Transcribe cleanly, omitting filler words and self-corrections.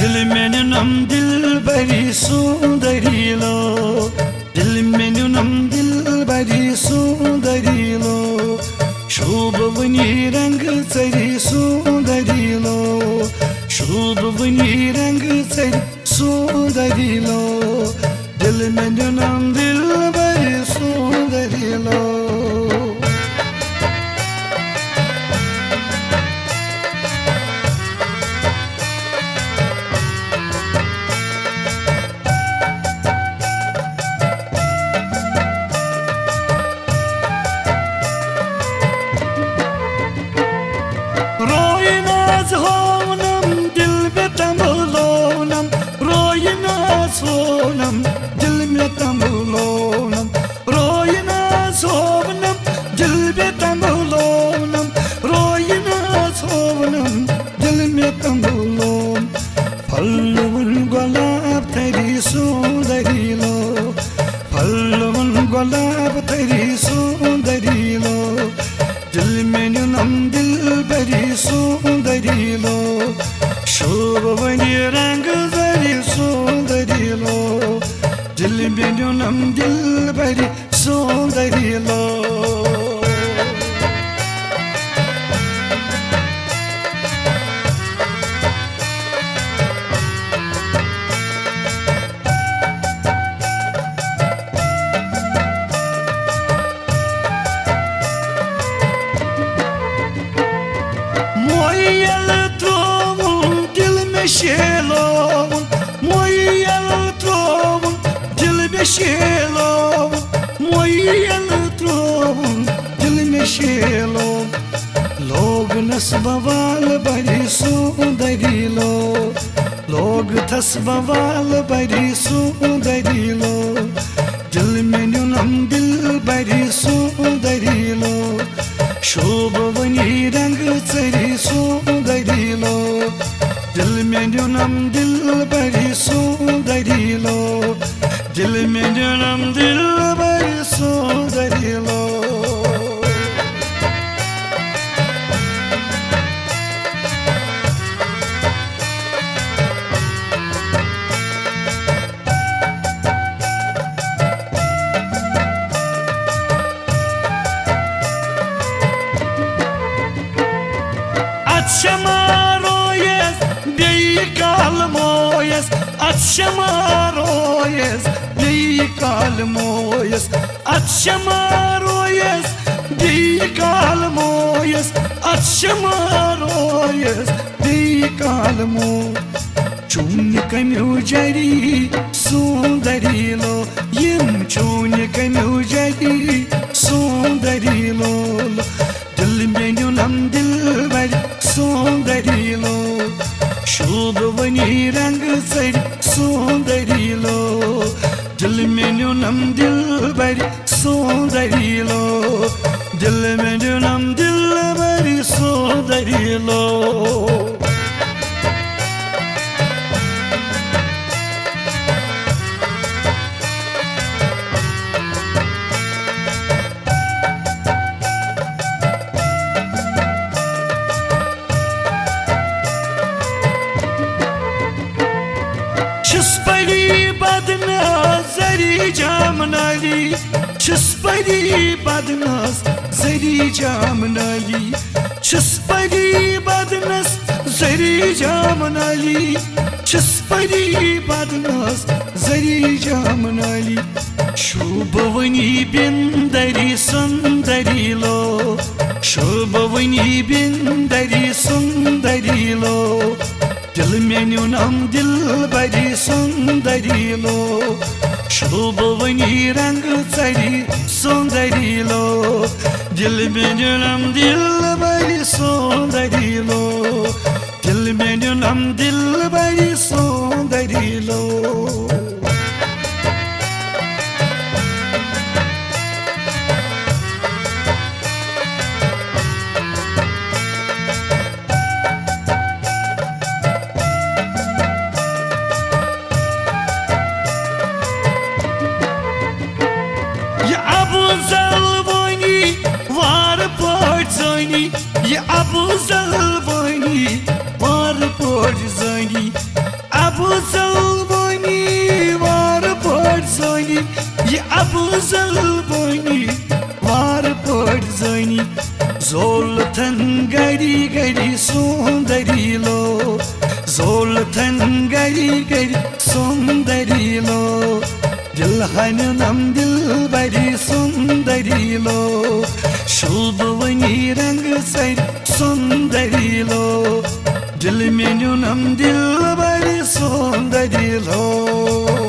दिल में नम दिल बड़ी सुंदरी लो, दिल में नम दिल बड़ी सुंदरी लो, शोभ वनी रंग चरी सुंदरी लो, शोभ वनी रंग चरी सुंदरी लो, दिल में नम दिल बड़ी सुंदरी लो। रोइनाज होनम दिल में तंबुलोनम, रोइनाज होनम दिल में तंबुलोनम, रोइनाज होनम दिल में तंबुलोनम, रोइनाज होनम दिल में तंबुलोन। फल्लवन गुलाब तेरी सुंदरी लो, फल्लवन गुलाब तेरी सुंदरी लो, दिल में नम दिल बड़ी सुंदरी लो, शोभवनी रंग बड़ी सुंदरी लो, दिल में नम दिल बड़ी सुंदरी लो। Moyel trovun dil me shelovun, moyel trovun dil me shelovun, moyel trovun dil me shelovun, log nas baval bari sundari lo, log tas baval bari sundari lo, dil me nunam dil bari sundari lo, शोभवनी रंग चरी सुंदरी लो, दिल में नम दिल बड़ी सुंदरी लो, दिल में नम दिल बड़ी सुंदरी लो। Atşamaroyes dey kalmoyes, atşamaroyes dey kalmoyes, atşamaroyes dey kalmoyes, atşamaroyes dey kalmo. Çuni kamyujari sundari lo, yim çuni kamyujari sundari lo, दिल में नम दिल बड़ी सुंदरी लो, शोभवनी रंग चरी सुंदरी लो, दिल में नम दिल बड़ी सुंदरी लो, दिल में नम दिल बड़ी सुंदरी लो। Çıspari badnaz zari camnali, çıspari badnaz zari camnali, çıspari badnaz zari camnali, çıspari badnaz zari camnali, şubavani bindari sundari lo, şubavani bindari sundari lo, दिल में नम दिल बड़ी सुंदरी लो, शोभवनी रंग चरी सुंदरी लो, दिल में नम दिल बड़ी सुंदरी लो, दिल में नम दिल बड़ी सुंदरी लो। ये अबू जलवानी वार पोर जानी Zoltan gari gari sundarilo, Zoltan gari gari sundarilo, Dilhanam dilbari sundarilo, Shubhavani rang sari sundarilo, Dilmenunam dilbari sundarilo.